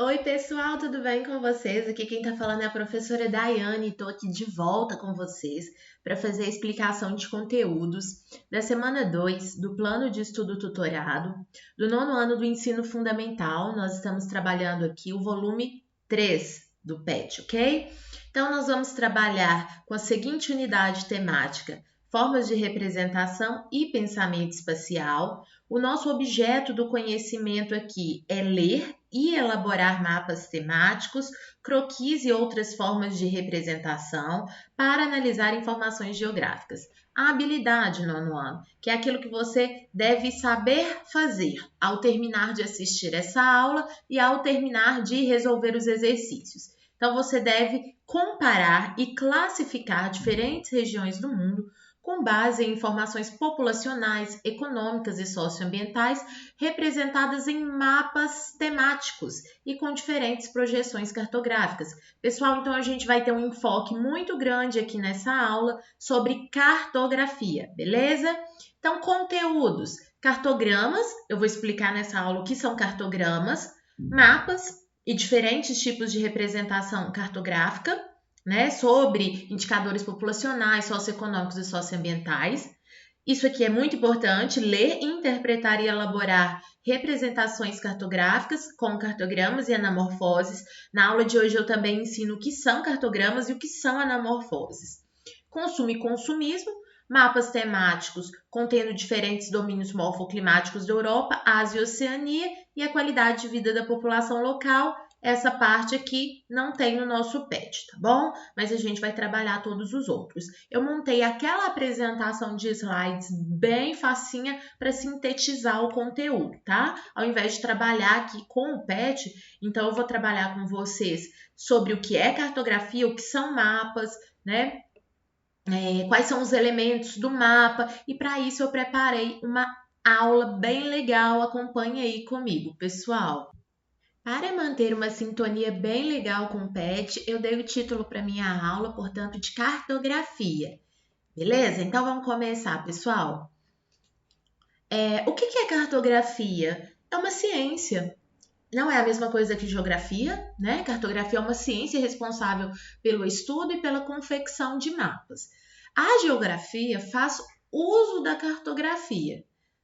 Oi, pessoal, tudo bem com vocês? Aqui quem tá falando é a professora Daiane e tô aqui de volta com vocês para fazer a explicação de conteúdos da semana 2 do Plano de Estudo Tutorado do nono ano do Ensino Fundamental. Nós estamos trabalhando aqui o volume 3 do PET, ok? Então, nós vamos trabalhar com a seguinte unidade temática: formas de representação e pensamento espacial. O nosso objeto do conhecimento aqui é ler e elaborar mapas temáticos, croquis e outras formas de representação para analisar informações geográficas. A habilidade, nono ano, que é aquilo que você deve saber fazer ao terminar de assistir essa aula e ao terminar de resolver os exercícios. Então, você deve comparar e classificar diferentes regiões do mundo com base em informações populacionais, econômicas e socioambientais representadas em mapas temáticos e com diferentes projeções cartográficas. Pessoal, então a gente vai ter um enfoque muito grande aqui nessa aula sobre cartografia, beleza? Então, conteúdos, cartogramas, eu vou explicar nessa aula o que são cartogramas, mapas e diferentes tipos de representação cartográfica, né, sobre indicadores populacionais, socioeconômicos e socioambientais. Isso aqui é muito importante: ler, interpretar e elaborar representações cartográficas com cartogramas e anamorfoses. Na aula de hoje eu também ensino o que são cartogramas e o que são anamorfoses. Consumo e consumismo, mapas temáticos contendo diferentes domínios morfoclimáticos da Europa, Ásia e Oceania e a qualidade de vida da população local. Essa parte aqui não tem no nosso PET, tá bom? Mas a gente vai trabalhar todos os outros. Eu montei aquela apresentação de slides bem facinha para sintetizar o conteúdo, tá? Ao invés de trabalhar aqui com o PET, então eu vou trabalhar com vocês sobre o que é cartografia, o que são mapas, né? Quais são os elementos do mapa, e para isso eu preparei uma aula bem legal. Acompanhe aí comigo, pessoal. Para manter uma sintonia bem legal com o PET, eu dei o título para minha aula, portanto, de cartografia. Beleza? Então vamos começar, pessoal. O que é cartografia? É uma ciência. Não é a mesma coisa que geografia, né? Cartografia é uma ciência responsável pelo estudo e pela confecção de mapas. A geografia faz uso da cartografia,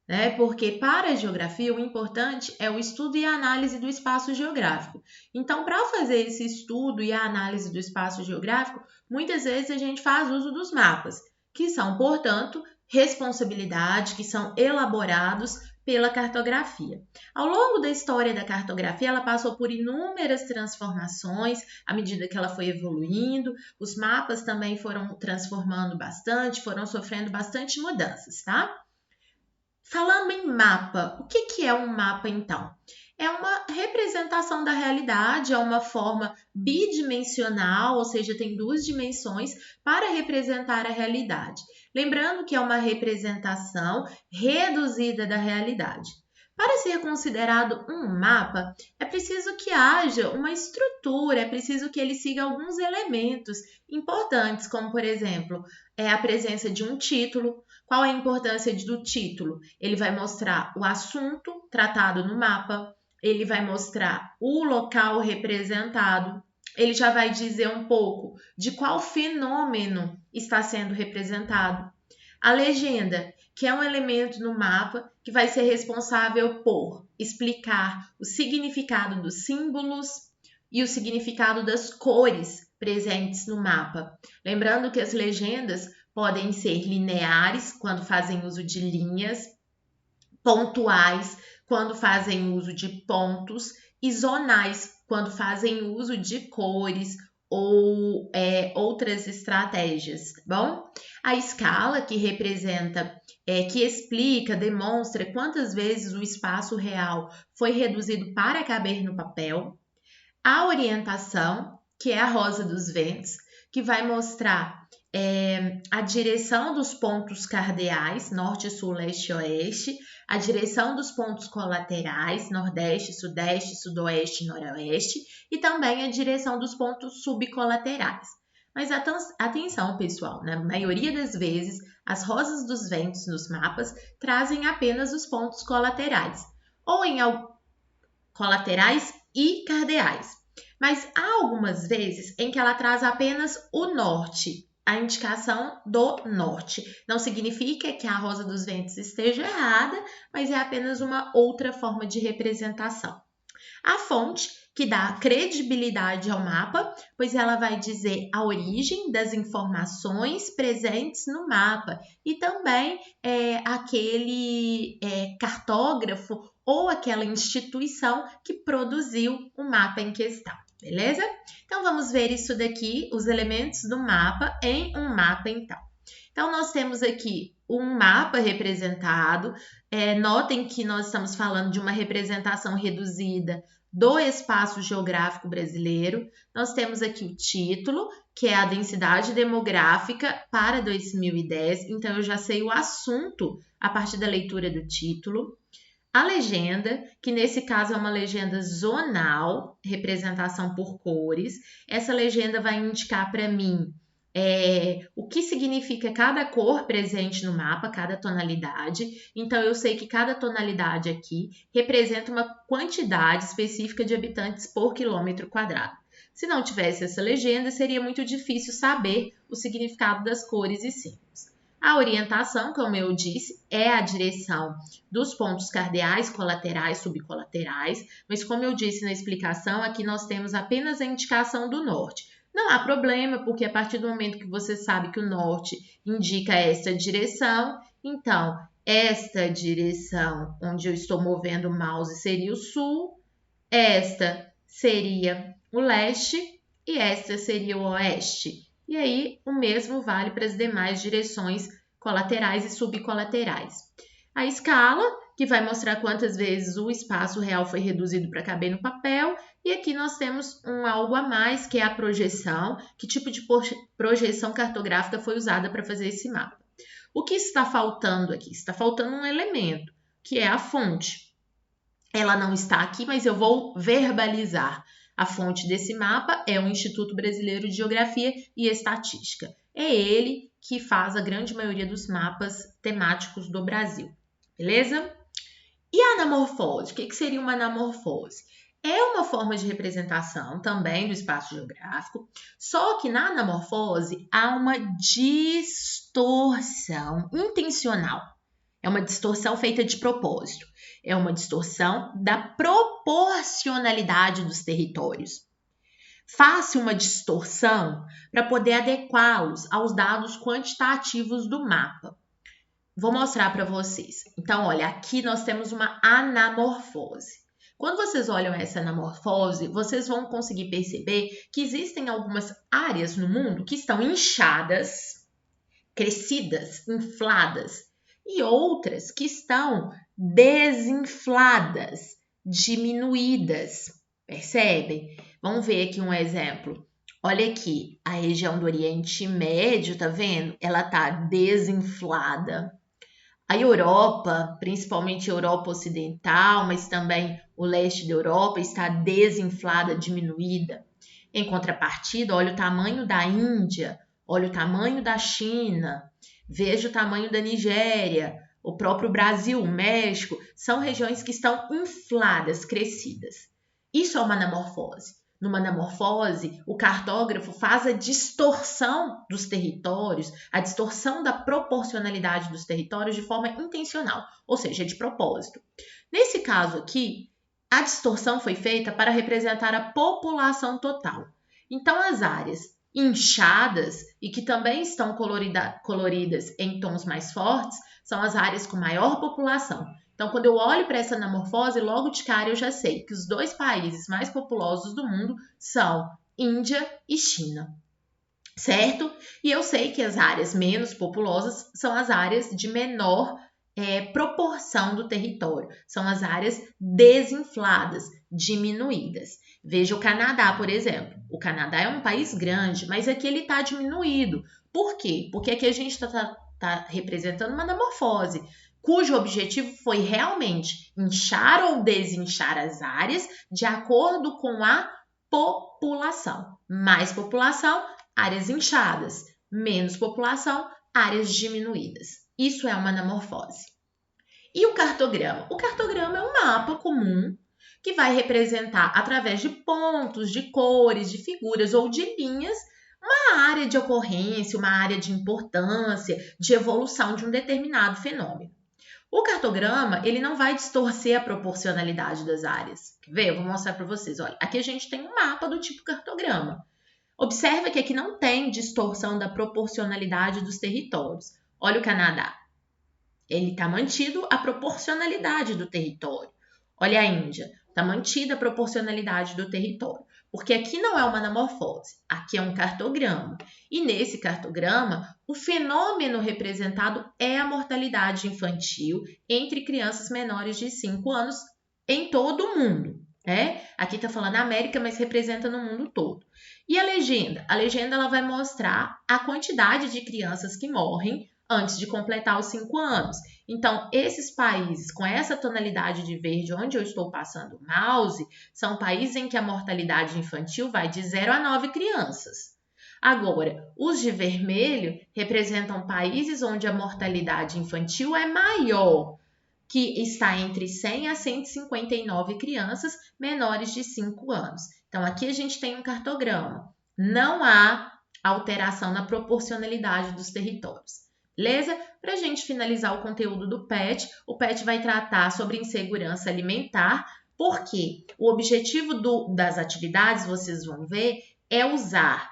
né? Porque para a geografia o importante é o estudo e a análise do espaço geográfico. Então, para fazer esse estudo e a análise do espaço geográfico, muitas vezes a gente faz uso dos mapas, que são, portanto, responsabilidade, que são elaborados pela cartografia. Ao longo da história da cartografia, ela passou por inúmeras transformações à medida que ela foi evoluindo. Os mapas também foram transformando bastante, foram sofrendo bastante mudanças, tá? Falando em mapa, o que é um mapa então? É uma representação da realidade, é uma forma bidimensional, ou seja, tem duas dimensões para representar a realidade. Lembrando que é uma representação reduzida da realidade. Para ser considerado um mapa, é preciso que haja uma estrutura, é preciso que ele siga alguns elementos importantes, como, por exemplo, a presença de um título. Qual a importância do título? Ele vai mostrar o assunto tratado no mapa, ele vai mostrar o local representado, ele já vai dizer um pouco de qual fenômeno está sendo representado. A legenda, que é um elemento no mapa que vai ser responsável por explicar o significado dos símbolos e o significado das cores presentes no mapa. Lembrando que as legendas podem ser lineares, quando fazem uso de linhas, pontuais, quando fazem uso de pontos, e zonais, quando fazem uso de cores ou outras estratégias, tá bom? A escala, que representa, que explica, demonstra quantas vezes o espaço real foi reduzido para caber no papel. A orientação, que é a rosa dos ventos, que vai mostrar a direção dos pontos cardeais, norte, sul, leste e oeste, a direção dos pontos colaterais, nordeste, sudeste, sudoeste e noroeste, e também a direção dos pontos subcolaterais. Mas atenção, pessoal, na maioria das vezes, as rosas dos ventos nos mapas trazem apenas os pontos colaterais, ou em colaterais e cardeais. Mas há algumas vezes em que ela traz apenas o norte, a indicação do norte. Não significa que a Rosa dos Ventos esteja errada, mas é apenas uma outra forma de representação. A fonte, que dá credibilidade ao mapa, pois ela vai dizer a origem das informações presentes no mapa e também aquele cartógrafo ou aquela instituição que produziu o mapa em questão, beleza? Então vamos ver isso daqui, os elementos do mapa em um mapa então. Então nós temos aqui um mapa representado, notem que nós estamos falando de uma representação reduzida do espaço geográfico brasileiro. Nós temos aqui o título, que é a densidade demográfica para 2010, então eu já sei o assunto a partir da leitura do título. A legenda, que nesse caso é uma legenda zonal, representação por cores. Essa legenda vai indicar para mim o que significa cada cor presente no mapa, cada tonalidade. Então, eu sei que cada tonalidade aqui representa uma quantidade específica de habitantes por quilômetro quadrado. Se não tivesse essa legenda, seria muito difícil saber o significado das cores e símbolos. A orientação, como eu disse, é a direção dos pontos cardeais, colaterais, subcolaterais, mas como eu disse na explicação, aqui nós temos apenas a indicação do norte. Não há problema, porque a partir do momento que você sabe que o norte indica esta direção, então esta direção onde eu estou movendo o mouse seria o sul, esta seria o leste e esta seria o oeste. E aí o mesmo vale para as demais direções colaterais e subcolaterais. A escala, que vai mostrar quantas vezes o espaço real foi reduzido para caber no papel. E aqui nós temos algo a mais, que é a projeção. Que tipo de projeção cartográfica foi usada para fazer esse mapa? O que está faltando aqui? Está faltando um elemento, que é a fonte. Ela não está aqui, mas eu vou verbalizar. A fonte desse mapa é o Instituto Brasileiro de Geografia e Estatística. É ele que faz a grande maioria dos mapas temáticos do Brasil. Beleza? E a anamorfose? O que seria uma anamorfose? É uma forma de representação também do espaço geográfico, só que na anamorfose há uma distorção intencional. É uma distorção feita de propósito. É uma distorção da proporcionalidade dos territórios. Faz-se uma distorção para poder adequá-los aos dados quantitativos do mapa. Vou mostrar para vocês. Então, olha, aqui nós temos uma anamorfose. Quando vocês olham essa anamorfose, vocês vão conseguir perceber que existem algumas áreas no mundo que estão inchadas, crescidas, infladas, e outras que estão desinfladas, diminuídas. Percebem? Vamos ver aqui um exemplo. Olha aqui, a região do Oriente Médio, tá vendo? Ela tá desinflada. A Europa, principalmente a Europa Ocidental, mas também o leste da Europa, está desinflada, diminuída. Em contrapartida, olha o tamanho da Índia, olha o tamanho da China, veja o tamanho da Nigéria, o próprio Brasil, o México, são regiões que estão infladas, crescidas. Isso é uma anamorfose. Numa anamorfose, o cartógrafo faz a distorção dos territórios, a distorção da proporcionalidade dos territórios de forma intencional, ou seja, de propósito. Nesse caso aqui, a distorção foi feita para representar a população total. Então, as áreas inchadas e que também estão coloridas em tons mais fortes são as áreas com maior população. Então, quando eu olho para essa anamorfose, logo de cara eu já sei que os dois países mais populosos do mundo são Índia e China, certo? E eu sei que as áreas menos populosas são as áreas de menor proporção do território, são as áreas desinfladas, diminuídas. Veja o Canadá, por exemplo. O Canadá é um país grande, mas aqui ele está diminuído. Por quê? Porque aqui a gente está representando uma anamorfose, cujo objetivo foi realmente inchar ou desinchar as áreas de acordo com a população. Mais população, áreas inchadas. Menos população, áreas diminuídas. Isso é uma anamorfose. E o cartograma? O cartograma é um mapa comum que vai representar, através de pontos, de cores, de figuras ou de linhas, uma área de ocorrência, uma área de importância, de evolução de um determinado fenômeno. O cartograma, ele não vai distorcer a proporcionalidade das áreas. Quer ver? Eu vou mostrar para vocês. Olha, aqui a gente tem um mapa do tipo cartograma. Observa que aqui não tem distorção da proporcionalidade dos territórios. Olha o Canadá. Ele está mantido a proporcionalidade do território. Olha a Índia. Está mantida a proporcionalidade do território. Porque aqui não é uma anamorfose, aqui é um cartograma. E nesse cartograma, o fenômeno representado é a mortalidade infantil entre crianças menores de 5 anos em todo o mundo. Aqui está falando América, mas representa no mundo todo. E a legenda? A legenda ela vai mostrar a quantidade de crianças que morrem antes de completar os 5 anos. Então, esses países com essa tonalidade de verde, onde eu estou passando o mouse, são países em que a mortalidade infantil vai de 0 a 9 crianças. Agora, os de vermelho representam países onde a mortalidade infantil é maior, que está entre 100 a 159 crianças menores de 5 anos. Então, aqui a gente tem um cartograma. Não há alteração na proporcionalidade dos territórios. Beleza? Para a gente finalizar o conteúdo do PET, o PET vai tratar sobre insegurança alimentar, porque o objetivo das atividades, vocês vão ver, é usar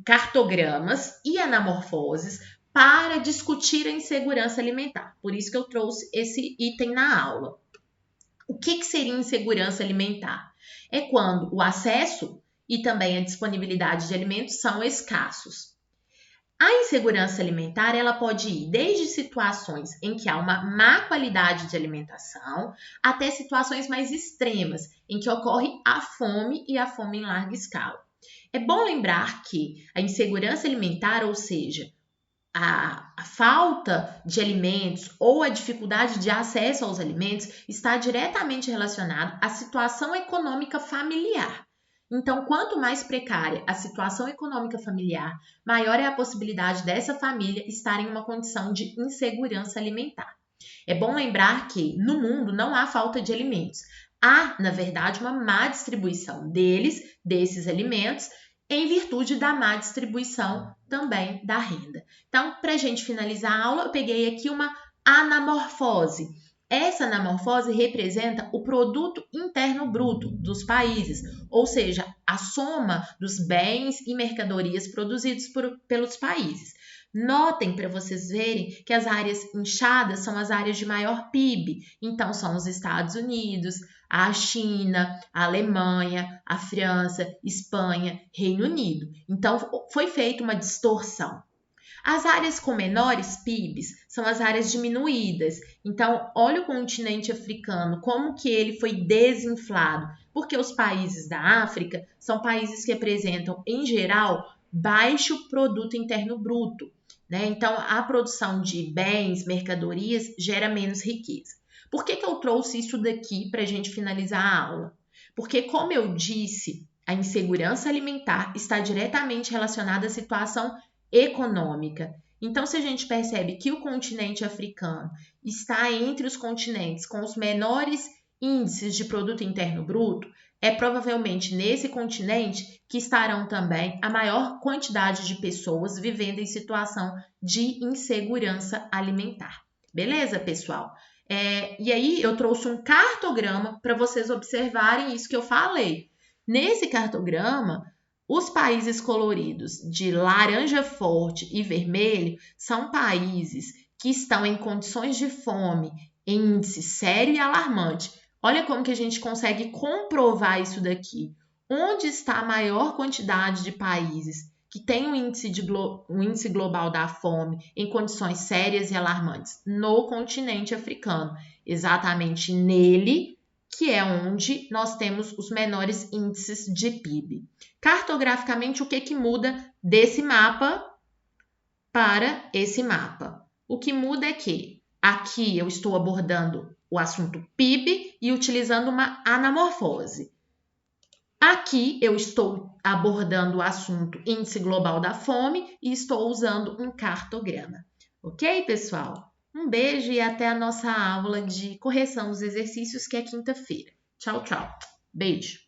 cartogramas e anamorfoses para discutir a insegurança alimentar. Por isso que eu trouxe esse item na aula. O que seria insegurança alimentar? É quando o acesso e também a disponibilidade de alimentos são escassos. A insegurança alimentar, ela pode ir desde situações em que há uma má qualidade de alimentação, até situações mais extremas, em que ocorre a fome e a fome em larga escala. É bom lembrar que a insegurança alimentar, ou seja, a falta de alimentos ou a dificuldade de acesso aos alimentos, está diretamente relacionado à situação econômica familiar. Então, quanto mais precária a situação econômica familiar, maior é a possibilidade dessa família estar em uma condição de insegurança alimentar. É bom lembrar que no mundo não há falta de alimentos. Há, na verdade, uma má distribuição desses alimentos, em virtude da má distribuição também da renda. Então, para a gente finalizar a aula, eu peguei aqui uma anamorfose. Essa anamorfose representa o produto interno bruto dos países, ou seja, a soma dos bens e mercadorias produzidos pelos países. Notem para vocês verem que as áreas inchadas são as áreas de maior PIB. Então, são os Estados Unidos, a China, a Alemanha, a França, Espanha, Reino Unido. Então, foi feita uma distorção. As áreas com menores PIBs são as áreas diminuídas. Então, olha o continente africano, como que ele foi desinflado. Porque os países da África são países que apresentam, em geral, baixo produto interno bruto. Então, a produção de bens, mercadorias, gera menos riqueza. Por que eu trouxe isso daqui para a gente finalizar a aula? Porque, como eu disse, a insegurança alimentar está diretamente relacionada à situação econômica. Então, se a gente percebe que o continente africano está entre os continentes com os menores índices de produto interno bruto, é provavelmente nesse continente que estarão também a maior quantidade de pessoas vivendo em situação de insegurança alimentar. Beleza, pessoal? E aí, eu trouxe um cartograma para vocês observarem isso que eu falei. Nesse cartograma, os países coloridos de laranja forte e vermelho são países que estão em condições de fome, em índice sério e alarmante. Olha como que a gente consegue comprovar isso daqui. Onde está a maior quantidade de países que têm um índice global da fome em condições sérias e alarmantes? No continente africano. Exatamente nele, que é onde nós temos os menores índices de PIB. Cartograficamente, o que muda desse mapa para esse mapa? O que muda é que aqui eu estou abordando o assunto PIB e utilizando uma anamorfose. Aqui eu estou abordando o assunto índice global da fome e estou usando um cartograma. Ok, pessoal? Um beijo e até a nossa aula de correção dos exercícios, que é quinta-feira. Tchau, tchau! Beijo!